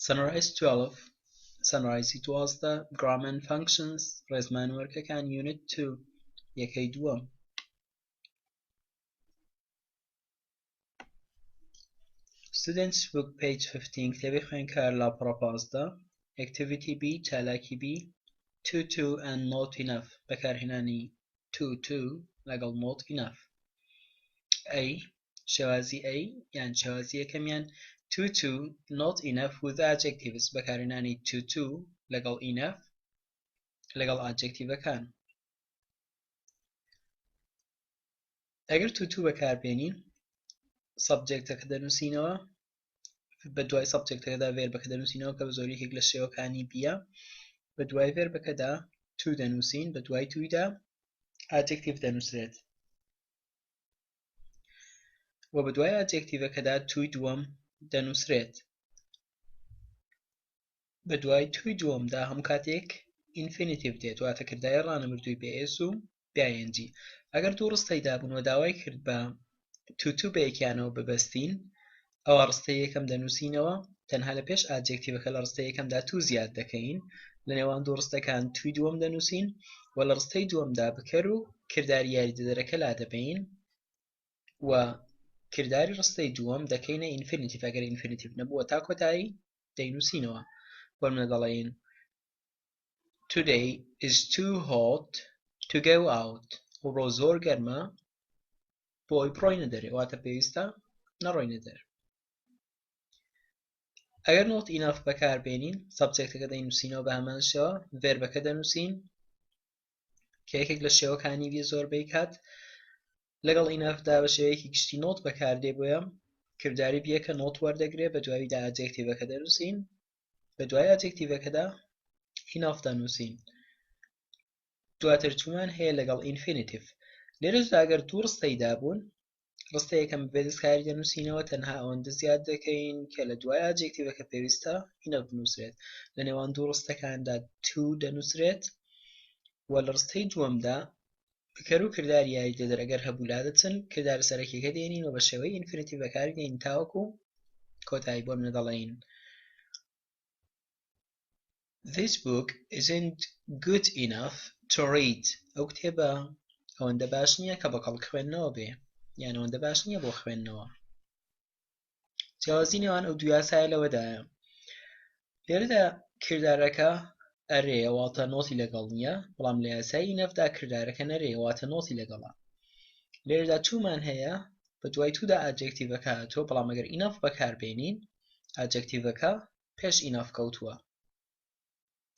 Summarize 12 Summarize 12 Grammar and Functions ڕێزمان وەرکەکان Unit 2 یەکەی دووەم Students book page 15 کتێبی خوێندکار لاپەڕە 15 Activity B چالاکی B 2 and not enough بەکارهێنانی 2 لەگەڵ not enough A شێوازی A یان شێوازی یەکەمیان 2 not enough with adjectives بەکارهێنانی 2 لەگەڵ enough لەگەڵ adjectiveەکان ئەگەر 2 بەکاربێنین subjectەکە دەنووسینەوە بە دوای subjectەکەدا verbەکە دەنووسینەوە کە بە زۆریەکێک لە شێوەکانی بیە بە دوای verbەکەدا 2 دەنووسین بە دوای 2دا adjective دەنووسرێت و بە دوای adjectiveەکەدا 2 دووەم دەنووسرێت بە دوای 2 دووەمدا هەموو کاتێک infinitive دێت واتە کردای ڕانەبردووی بە s و ing ئەگەر دوو ڕستەی دابوون و داوای کرد بە 2 بە یەکیانەوە ببەستین ئەوە ڕستەی یەکەم دەنووسینەوە تەنها لە پێش ئادجێکتیڤەکە لە ڕستەی یەکەمدا 2 زیاد دەکەین لە نێوان دوو ڕستەکان 2 دووەم دەنووسین و لە ڕستەی دووەمدا بکەر و کرداری یاریدەدەرەکە لا دەبین و کرداری ڕستەی دووەم دەکەینە ئینفینیتیڤ ئەگەر ئینفینیتیڤ نەبووە تا کۆتایی دەینووسینەوە بۆ منە دەڵێن Today is too hot to go out ڕۆ زۆر گەرمە بۆی بڕۆینە دەرێ واتە پێویستە نەڕۆینە دەر ئەگەر not enough بەکاربێنین سەبجێکتەکە دەینووسینەوە بە هەمان شێوە verbەکە دەنووسین کە یەکێک لە شێوەکانی بێ زۆربەی کات لەگەڵ enough-دا بە شێوەیەکی گشتی not بەکاردێ بۆیە کردداری بیەکە not وەردەگرێت بە دواویدا ئادجێکتیڤەکە دەنووسین بە دوای ئادجێکتیڤەکەدا enough دەنووسین دواتر چوومان هەیە لەگەڵ infinitive لێرەشدا ئەگەر دوو ڕستەی دابوون ڕستە یەکەم بێ دەستکاری دەنووسینەوە تەنها ئەوەندە زیاد دەکەین کە لە دوای ئادجێکتیڤەکە پێویستە enough بنووسرێت لە نێوان دوو ڕستەکاندا 2 دەنووسرێت و لە ڕستەی دووەمدا بکەر و کرداری یاریدەدەر ئەگەر هەبوو لا دەچن کردارە سەرەکیەکە دێنین و بە شێوەی ئینفینیتیڤ بەکاری دێنین تاوەکو کۆتایی بۆ منە دەڵێن This book isn't good enough to read ئەو کتێبە ئەوەندە باش نییە کە بەکەڵ خوێندنەوە بێ یان ئەوەندە باش نییە بۆ خوێندنەوە جیاوازی نێوان ئەو دوو یاسایە لەوەدایە لێرەدا کردارەکە ئەرێ واتە نۆتی لەگەڵ نییە بەڵام لە یاسای enough-دا کردارەکە نەرێ واتە نۆتی لەگەڵە لێرەدا چوومان هەیە بە دوای توودا ئادجێکتیڤەکە هاتووە بەڵام ئەگەر enough بەکاربێنین ئادجێکتیڤەکە پێش enough کەوتووە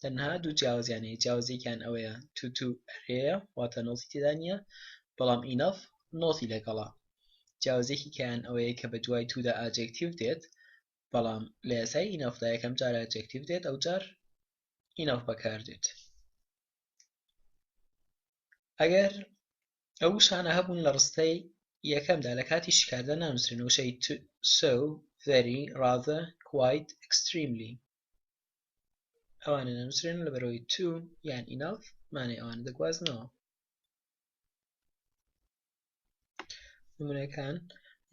تەنها دوو جیاوازیان هەیە جیاوازیەکیان ئەوەیە 2 ئەرێیە واتە نۆتی تێدا نییە بەڵام enough نۆتی لەگەڵە جیاوازێکی کەیان ئەوەیە کە بە دوای توودا ئادجێکتیڤ دێت بەڵام لە یاسای enough-دا یەکەم جار ئادجێکتیڤ دێت ئەو جار enough بەکاردێت ئەگەر ئەو شانە هەبوون لە ڕستەی یەکەمدا لە کاتی شکاردە نانووسرێن وشەی so very rather quite extremely ئەوانە نانووسرێن لەبەرەوەی 2 یان enough مانای ئەوانە دەگوازنەوە نمونەکان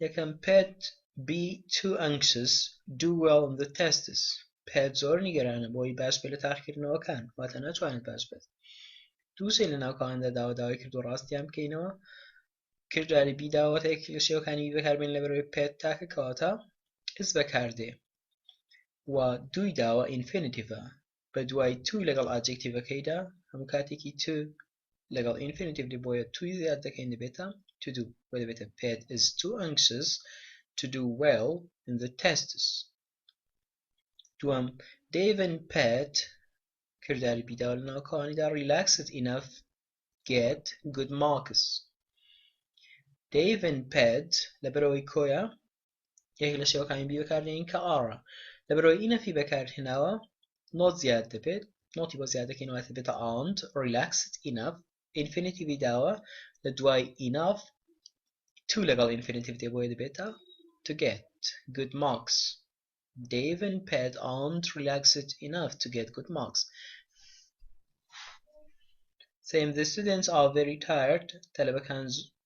یەکەم pet be too anxious do well in the tests pet زۆر نیگەرانە بۆی باش بێت لە تاقیکردنەوەکان واتە ناتوانێت باش بێت دووسێ لە ناوکەواندا داوای کرد و ڕاستیان بکەینەوە کردداری بی داوەتە یەک لە شێوەکانی بەکاربێن لەبەرەوەی pet تاکە کەواتە is بەکاردێ و دووی داوە infinitive بە دوای 2 لەگەڵ ئادجێکتیڤەکەیدا هەموو کاتێکی 2 لەگەڵ infinitive دی بۆیە 2 زیاد دەکەین دەبێتە to do بۆ دەبێتە pet is too anxious to do well in the tests دووەم Dave and Pet کردداری بیداوە لە ناوکەوانیدا relaxed enough get good marks Dave and Pet لەبەرەوەی کۆیە یەک لە شێوەکانی بی بەکاردێنین کە ئاڕە لەبەرەوەی enough بەکارهێناوە نۆت زیاد دەبێت نۆتی بۆ زیاد دەکەین واتە بێتە aren't relaxed enough infinitive داوە لە دوای enough 2 لەگەڵ infinitive دێ بۆیە دەبێتە to get good marks Dave and Pet aren't relaxed enough to get good marks Same the students are very tired تەلەبەکان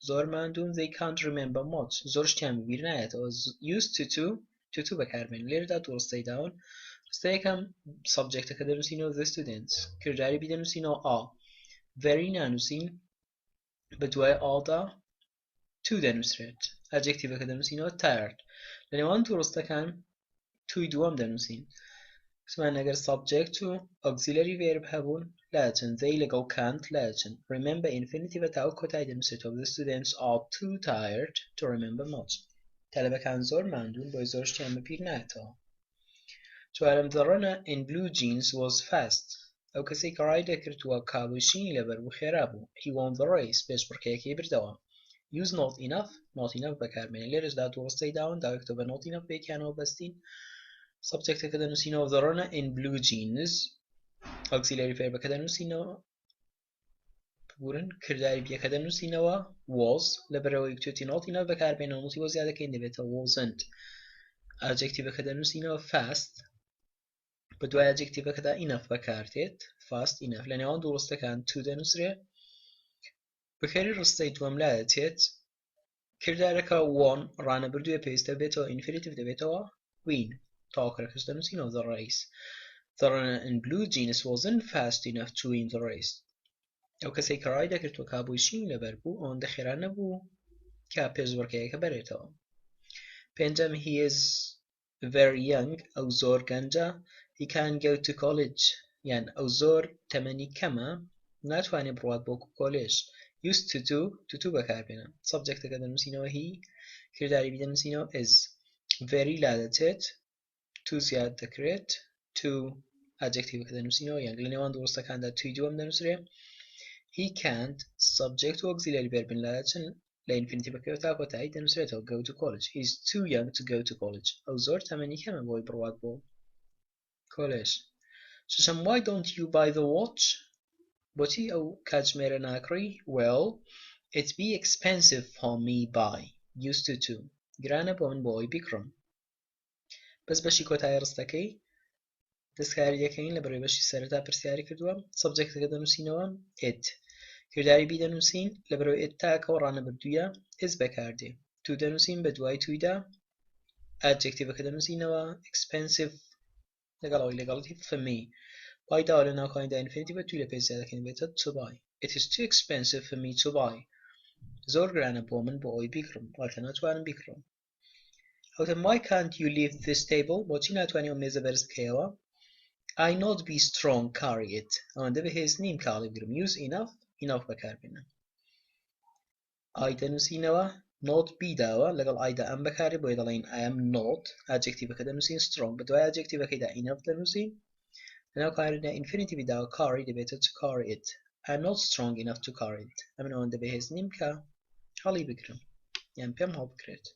زۆر ماندوون they can't remember much زۆر شتیان بیر نایەتەوە used to to بەکاربێن لێرەدا دوو ڕستەی داون ڕستە یەکەم سەبجەکتەکە دەنووسینەوە the students کردداری بی دەنووسینەوە a very نانووسین بە دوای ئادا to دەنووسرێت ئەجێکتیڤەکە دەنووسینەوە tired لە نێوان دوو ڕستەکان توی دووەم دەنووسین سمان ئەگەر subject و auxiliary verb هەبوون لایەچن they لەگەڵ can't لایەچن remember infinitive تاو کۆتایی دەنووسێتەوە the students are too tired to remember much تەلەبەکان زۆر ماندوون بۆی زۆر شتیان بەبیر نایەتەوە چوارەم the runner in blue jeans was fast ئەو کەسەی کە ڕای دەکردووە کابووشینی لەبەر بوو خێرا بوو he won the race پێشبڕکێیەکەی بردەوە use not enough بەکاربێنێ لێرەشدا دوو ڕستەی داون داوێتەوە بە not enough بەیەکیانەوە بەستین سەبجەکتەکە دەنووسینەوە the runner in blue jeans auxiliary verbەکە دەنووسینەوە بورن کردداری بیەکە دەنووسینەوە was لەبەرەوەی کتێتی not enough بەکاربێنەوە نوتی بۆ زیادەکەین دەبێتە wasn't ئاجێکتیڤەکە دەنووسینەوە fast بە دوای ئاجێکتیڤەکەدا enough بەکارتێت fast enough لە نێوان دوو ڕستەکان to دەنووسرێ بەکاری ڕستەی دووەم لایەتێت کردارەکە won ڕانەبردوویە پێویستە بێتەوە infinitive دەبێتەوە win تاواکەرەکەش دەنووسینەوە the race the runner in blue jeans wasn't fast enough to win the race ئەو کەسەی کە ڕای دەکردووە کابووشین لەبەر بوو ئەوەندە خێرا نەبوو کە پێشبڕکێیەکە بەرێتەوە پێنجەم he is very young ئەو زۆر گەنجە he can't go to college یان ئەو زۆر تەمەنی کەمە ناتوانێت بڕوات بۆ کۆلێژ used to do بەکاربێنە سەبجەکتەکە دەنووسینەوە he کردداری بی دەنووسینەوە is very لا دەچێت to زیاد دەکرێت to ئاجێکتیڤەکە دەنووسینەوە یان لە نێوان دوو ڕستەکاندا توی دووەم دەنووسرێ he can't subject و auxiliary verb لایەچن لە infinitive تا کۆتایی دەنووسرێتەوە go to college he is too young to go to college ئەو زۆر تەمەنی کەمە بۆی بڕوات بۆ کۆلێژ شەشەم why don't you buy the watch بۆچی ئەو کاتژمێرە ناکڕی well it'd be expensive for me buy used to گرانە بۆ من بۆ ئەوی بیکڕم بەس بەشی کۆتایی ڕستەکەی دەستکاری دەکەین لە بەڕێ بەشی سەرەتا پرسیاری کردووە سەبجەکتەکە دەنووسینەوە it کردداری بی دەنووسین لە بەرەوەی it تاکەوە ڕانەبردوویە is بەکاردێ to دەنووسین بە دوای تویدا ئادجێکتیڤەکە دەنووسینەوە expensive لەگەڵی for me buy داوە لە ناوخۆیاندا infinitive توی لە پێش زیادەکەین بێتە to buy it is too expensive for me to buy زۆر گرانە بۆ من بۆ ئەوی بیکڕم واتە ناتوانم بیکڕم ئەوتم why can't you leave this table بۆچی ناتوانێ ئەو مێزە بەرز بکەیەوە I not be strong carry it ئەوەندە بەهێز نیم کاڵی بگرم use enough بەکاربێنە I دەنووسینەوە not be داوە لەگەڵ ئایدا ئەم بەکارێ بۆی دەڵێن I am not ئاجێکتیڤەکە دەنووسین strong بە دوای ئاجێکتیڤەکەیدا enough دەنووسین لەناو کاردا infinitive داوە carry دەبێتە to carry it I am not strong enough to carry it ئەمن ئەوەندە بەهێز نیم کە هەڵی بگرم یان پێم هەڵ بکرێت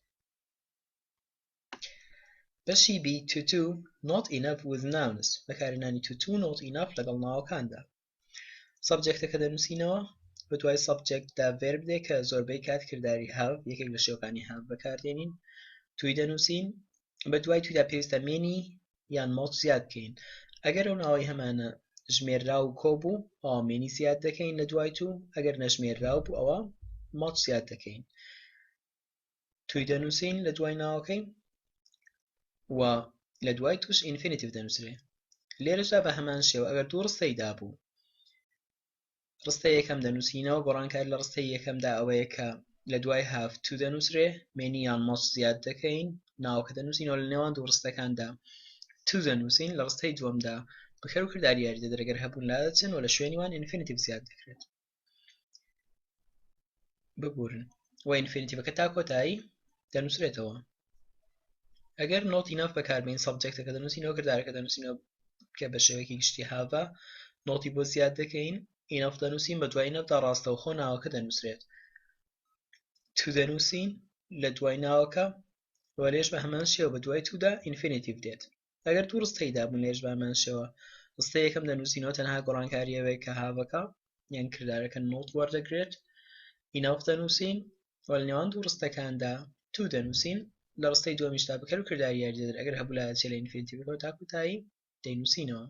بەشی B to not enough with nouns بەکارهێنانی to not enough لەگەڵ ناوەکاندا سەبجەکتەکە دەنووسینەوە بە دوای سەبجەکتدا verb دێ کە زۆربەی کات کردداری have یەکێک لە شێوەکانی have بەکاردێنین توی دەنووسین بە دوای تویدا پێویستە مێنی یان مۆت زیاد بکەین ئەگەر ئەو ناوەی هەمانە ژمێررا و کۆبوو ئەوە مێنی زیاد دەکەین لە دوای تو ئەگەر نەژمێررا بوو ئەوە مۆت زیاد دەکەین توی دەنووسین لە دوای ناوەکەی و لە دوای توش infinitive دەنووسرێ لێرەشدا بە هەمان شێوە ئەگەر دوو ڕستەی دابوو ڕستەی یەکەم دەنووسینەوە گۆڕانکاری لە ڕستەی یەکەمدا ئەوەیە کە لە دوای have to دەنووسرێ مێنی یان مۆت زیاد دەکەین ناوەکە دەنووسینەوە لە نێوان دوو ڕستەکاندا to دەنووسین لە ڕستەی دووەمدا بەکەر و کردداری یاریدە دەرەگەر هەبوون لادەچن و لە شوێنی وان infinitive زیاد دەکرێت ببورن و infinitive تا کۆتایی دەنووسرێتەوە ئەگەر not enough بەکاربێن سەبجەکتەکە دەنووسینەوە کرددارەکە دەنووسینەوە کە بە شێوەیەکی گشتی have نۆتی بۆ زیاد دەکەین enough دەنووسین بە دوای enough دا ڕاستەوخۆ ناوەکە دەنووسرێت to دەنووسین لە دوای ناوەکە و لێش بە هەمان شێوە بە دوای تودا infinitive دێت ئەگەر دوو ڕستەی دابوون لێش بە هەمان شێوە ڕستەی یەکەم دەنووسینەوە تەنها گۆڕانکاری ئەوەیە کە هاوەکە یان کرددارەکە not وەردەگرێت enough دەنووسین و لە نێوان دوو ڕستەکاندا to دەنووسین لە ڕستەی دووەمیشدا بەکەر و کردداری یاریدەدەر ئەگەر هەبوو لایەچێت لە infinitive تا کۆتایی دەینووسینەوە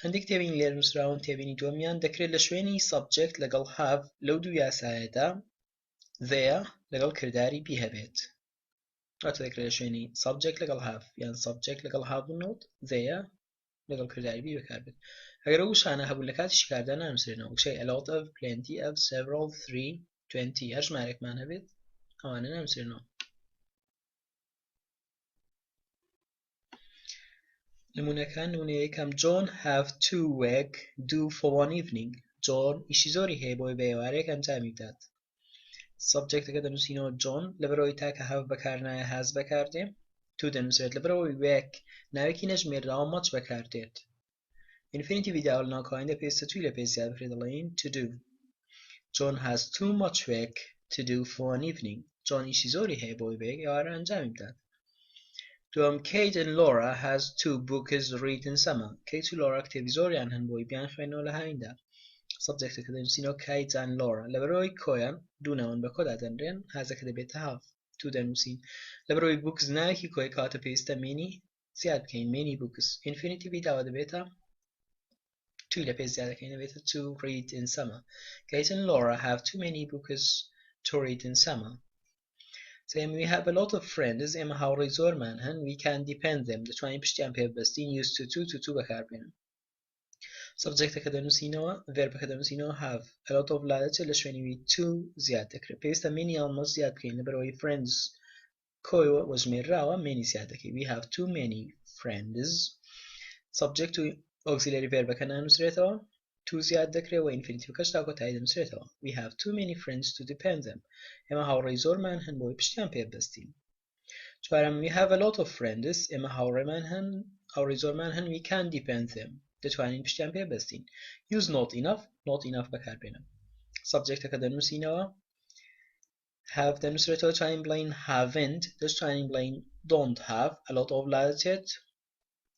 هەندێک تێبین لێر نووسراون تێبینی دووەمیان دەکرێت لە شوێنی subject لەگەڵ have لەو دوو یاسایەدا there لەگەڵ کردداری بی هەبێت ئەتەکرێت شوێنی subject لەگەڵ have یان subject لەگەڵ have نۆت they لەگەڵ کردداری بی بەکاربێت ئەگەر ئەو شانە هەبوو لە کاتی شکاردا نانووسێنەوە وەکشەی a lot of plenty of several 3 20 هەر ژمارێکمان هەبێت ئەوانە نانووسێنەوە نمونەکان نمونە یەکەم John have to work do for one evening John ئیشی زۆری هەیە بۆی بە ئێوارەیەک ئەنجامی بدات سەبجەکتەکە دەنووسینەوە John لەبەرەوەی تاکە have بەکارنایە has بەکاردێ تو دەنووسێت لەبەرەوەی work ناوێکی نەژمێردراوە much بەکاردێت infinitive داول ناوکەوانیدا پێویستە توی لە پێش زیاد بکرێت دەڵێن to do John has too much work to do for an evening John ئیشی زۆری هەیە بۆی بە یەک ئێوارە ئەنجامی بدات دوم Kate and Laura has 2 books read in summer Kate و Laura کتێبی زۆریان هەن بۆی بیان خوێنەوە لە هاویندا سەبجەکتەکە دەنووسینەوە Kate and Laura لەبەرەوەی کۆیان دوو ناوەند بە کۆدا دەنرێن هازەکە دەبێتە have تو دەنووسین لەبەرەوەی books ناوێکی کۆی کاتە پێویستە many زیاد بکەین many books infinitive داوا دەبێتە توی لە پێش زیادەکەین دەبێتە to read in summer Kate and Laura have too many books to read in summer سێم we have a lot of friends ئێمە هاوڕێی زۆرمان هەن we can depend them دەتوانین پشتیان پێ ببەستین use to بەکاربێنن سەبجەکتەکە دەنووسینەوە verبەکە دەنووسینەوە have a lot of لادەچێت لە شوێنی to زیاد دەکرێت پێویستە many almost زیاد بکەین لەبەرەوەی friends کۆیوە وەژمێرراوە many زیاد دەکەی we have too many friends subject و auxiliary verbەکە نانووسرێتەوە to زیاد دەکرێت و infinitive کەش تا کۆتایی دەنووسرێتەوە we have too many friends to depend them ئێمە هاوڕێی زۆرمان هەن بۆی پشتیان پێ ببەستین چوارەم we have a lot of friends ئێمە هاوڕێی زۆرمان هەن we can depend them دەتوانین پشتیان پێ ببەستین use not enough بەکاربێنن سەبجەکتەکە دەنووسینەوە have دەنووسرێتەوە توانین بڵین haven't دەتوانین بڵین don't have a lot of لادەچێت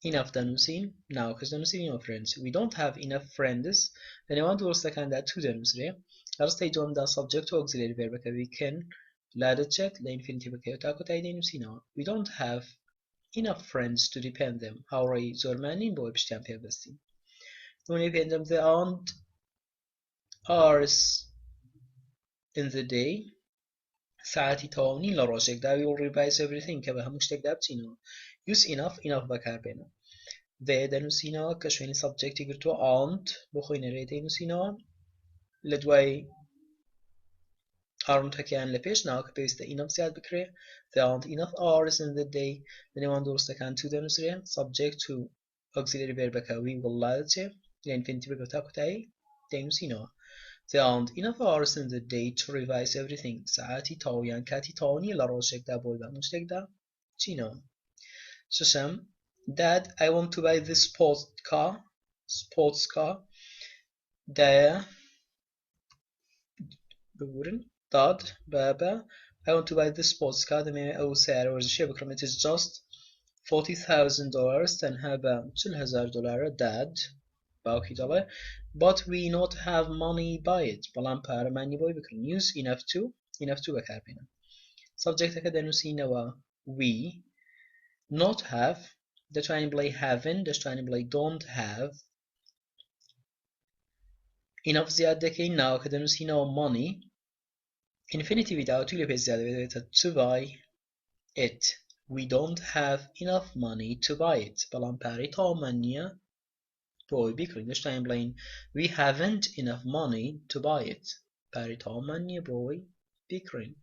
enough دەنووسین ناوکەس دەنووسینەوە friends we don't have enough friends لە نێوان دروستەکاندا to دەنووسرێ لە ڕستەی دووەمدا subject و auxiliary verbەکە we can لادەچێت لە infinitive بکەوێت تا کۆتایی دەنووسینەوە we don't have enough friends to depend them هاوڕێی زۆرمان نین بۆی پشتیان پێ ببەستین نمونەی پێنجەم there aren't hours in the day ساعتی تەواو نین لە ڕۆژێکدا we will revise everything کە بە هەموو شتێکدا بچینەوە use enough بەکاربێنە they دەنووسینەوە کە شوێنی سەبجەکتی گرتووە aren't بۆ خۆی نەرێ دەنووسینەوە لە دوای aren't-ەکەیان لە پێش ناوکە پێویستە enough زیاد بکرێ there aren't enough hours in the day لە نێوان دروستەکان to دەنووسرێ subject و auxiliary verbەکە we will لادەچێ لە infinitive بکەوێت تا کۆتایی دەنووسینەوە there aren't enough hours in the day to revise everything ساعتی تەواویان کاتی تەواو نییە لە ڕۆژێکدا بۆی بە هەموو شتێکدا بچینەوە شەشەم Dad, I want to buy this sports car. Dad, Dad, Baba, I want to buy this sports car. أو سعر ورزشية بكرم. It is just $40,000 تنها $40,000 Dad. باوكي دولار. But we not have money buy it. بلان بارماني بوي بكرم. Use enough to بكاربينا. Subject كده نسينا we not have. دەتوانین بڵێ haven't دەتوانین بڵێ don't have enough زیاد دەکەین ناوەکە دەنووسینەوە money infinitive داوە توی لە پێش زیاد دەبێتە to buy it we don't have enough money to buy it بەڵام پارەی تەواومان نییە بۆ ئەوی بیکڕین دەتوانین بڵێین we haven't enough money to buy it پارەی تەواومان نییە بۆ ئەوی بیکڕین